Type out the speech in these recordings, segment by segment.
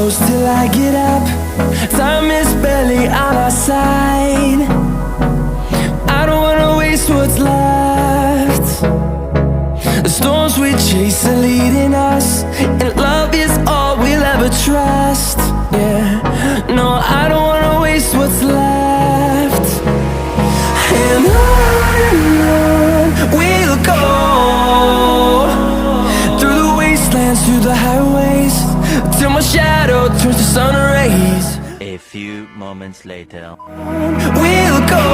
close till I get up. Time is barely on our side. I don't wanna waste what's left. The storms we chase are leading us, and love is all we'll ever trust. Yeah, no, I don't wanna waste what's left. And on we'll go, through the wastelands, through the highways, till my shadow turns to sun rays. A few moments later. We'll go,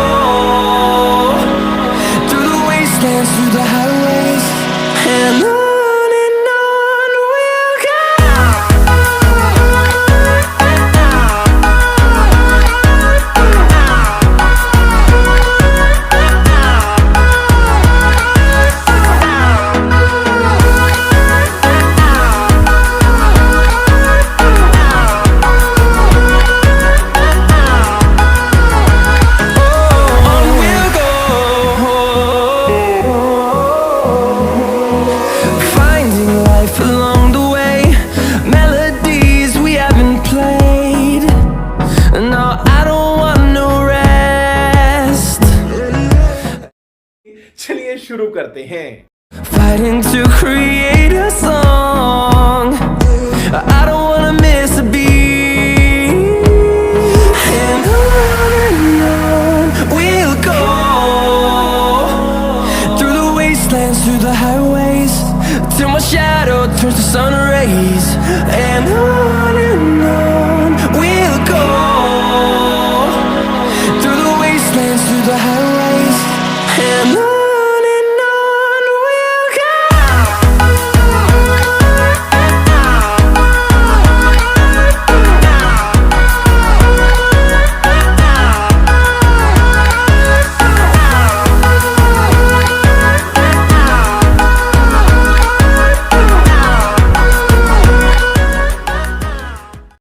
through the wastelands, through the highways, and on we'll go. चलिए शुरू करते हैं। Fighting to create a song. I don't wanna miss a beat.